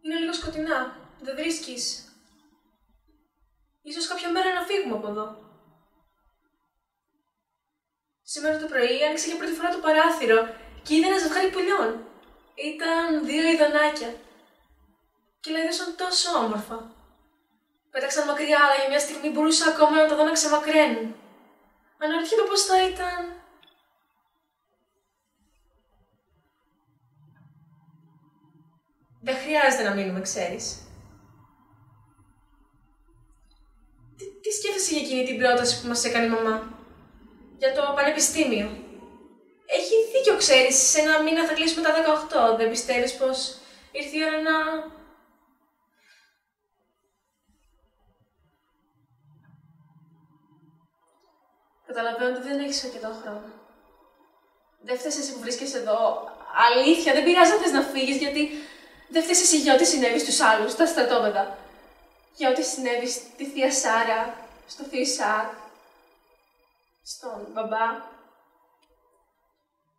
Είναι λίγο σκοτεινά, δεν βρίσκεις? Ίσως κάποια μέρα να φύγουμε από εδώ. Σήμερα το πρωί άνοιξε για πρώτη φορά το παράθυρο και είδε ένα ζευγάρι πουλιών. Ήταν 2 ειδονάκια. Και λαϊδούσαν τόσο όμορφα. Πέταξαν μακριά, αλλά για μια στιγμή μπορούσα ακόμα να τα δω να ξεμακραίνουν. Αναρωτιέμαι πώς θα ήταν. Δεν χρειάζεται να μείνουμε, ξέρεις. Τι σκέφτεσαι για εκείνη την πρόταση που μας έκανε η μαμά? Για το πανεπιστήμιο. Έχει δίκιο, ξέρεις, σε 1 μήνα θα κλείσουμε τα 18. Δεν πιστεύεις πως ήρθε η ώρα να... Καταλαβαίνω ότι δεν έχεις αρκετό χρόνο. Δεν φταίς εσύ που βρίσκεσαι εδώ. Αλήθεια, δεν πειράζει αν θες να φύγεις, γιατί δεν φταίς εσύ για ό,τι συνέβη στους άλλους, στα στρατόπεδα. Για ό,τι συνέβη στη θεία Σάρα, στο θείο Ισαάκ, στον μπαμπά.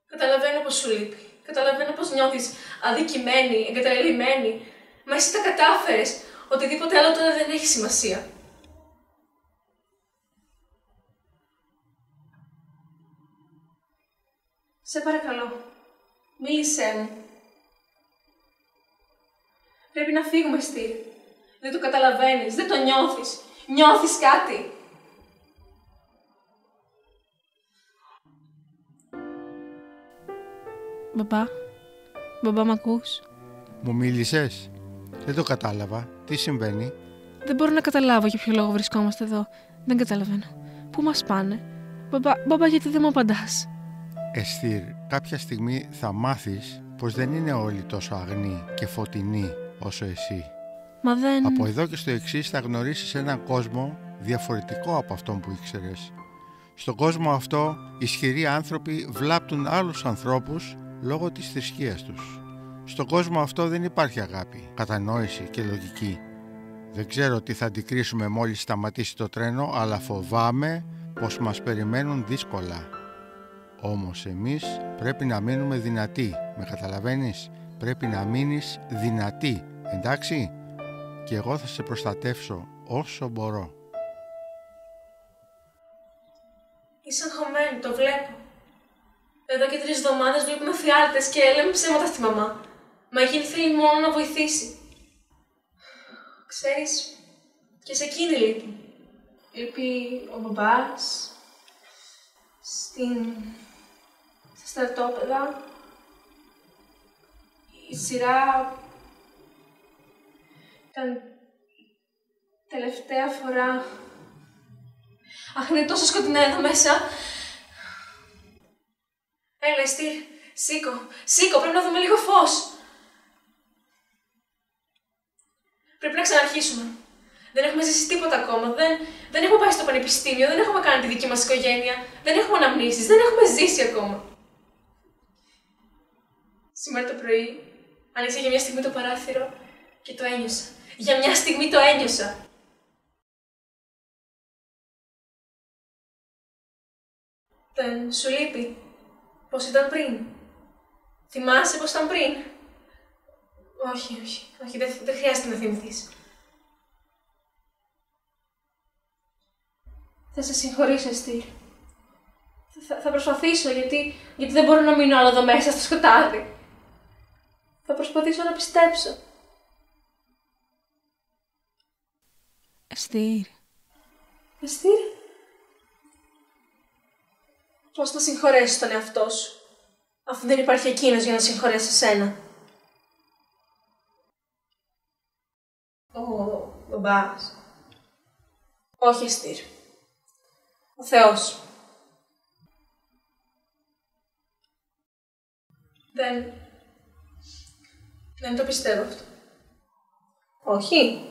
Καταλαβαίνω πως σου λείπει. Καταλαβαίνω πως νιώθεις αδικημένη, εγκαταλελειμμένη. Μα εσύ τα κατάφερες. Οτιδήποτε άλλο τώρα δεν έχει σημασία. Σε παρακαλώ, μίλησέ μου. Πρέπει να φύγουμε, Στήρ. Δεν το καταλαβαίνεις, δεν το νιώθεις. Νιώθεις κάτι. Μπαμπά μ' ακούς? Μου μίλησες? Δεν το κατάλαβα. Τι συμβαίνει? Δεν μπορώ να καταλάβω για ποιο λόγο βρισκόμαστε εδώ. Δεν καταλαβαίνω. Πού μας πάνε? Μπαμπά, γιατί δεν μου απαντάς? Εστίρ, κάποια στιγμή θα μάθεις πως δεν είναι όλοι τόσο αγνοί και φωτεινοί όσο εσύ. Μα δεν... Από εδώ και στο εξής θα γνωρίσεις έναν κόσμο διαφορετικό από αυτόν που ήξερες. Στον κόσμο αυτό, ισχυροί άνθρωποι βλάπτουν άλλους ανθρώπους λόγω της θρησκείας τους. Στον κόσμο αυτό δεν υπάρχει αγάπη, κατανόηση και λογική. Δεν ξέρω τι θα αντικρίσουμε μόλις σταματήσει το τρένο, αλλά φοβάμαι πως μας περιμένουν δύσκολα. Όμως εμείς πρέπει να μείνουμε δυνατοί, με καταλαβαίνεις? Πρέπει να μείνεις δυνατή, εντάξει? Και εγώ θα σε προστατεύσω όσο μπορώ. Είσαι αγχωμένη, το βλέπω. Εδώ και 3 εβδομάδες βλέπουμε φιάλτες και λέμε ψέματα στη μαμά. Μα εκείνη θέλει μόνο να βοηθήσει. Ξέρεις, και σε εκείνη λείπει. Λείπει ο μπαμπάς, στα στρατόπεδα, η σειρά ήταν τελευταία φορά. Αχ, είναι τόσο σκοτεινά εδώ μέσα. Έλα, Εστίρ, σήκω, πρέπει να δούμε λίγο φως. Πρέπει να ξαναρχίσουμε. Δεν έχουμε ζήσει τίποτα ακόμα. Δεν έχουμε πάει στο πανεπιστήμιο, δεν έχουμε κάνει τη δική μας οικογένεια, δεν έχουμε αναμνήσεις, δεν έχουμε ζήσει ακόμα. Σήμερα το πρωί άνοιξε για μια στιγμή το παράθυρο και το ένιωσα. Για μια στιγμή το ένιωσα. Δεν σου λείπει πώς ήταν πριν? Θυμάσαι πώς ήταν πριν? Όχι, δεν χρειάζεται να θυμηθείς. Θα σε συγχωρήσω, Εστίρ. Θα προσπαθήσω, γιατί δεν μπορώ να μείνω άλλο εδώ μέσα στο σκοτάδι. Θα προσπαθήσω να πιστέψω. Εστίρ. Εστίρ. Πώς θα συγχωρέσεις τον εαυτό σου, αφού δεν υπάρχει εκείνος για να συγχωρέσει εσένα? Ο μπαμπάς. Όχι, Εστίρ. Ο Θεός. Δεν το πιστεύω αυτό. Όχι.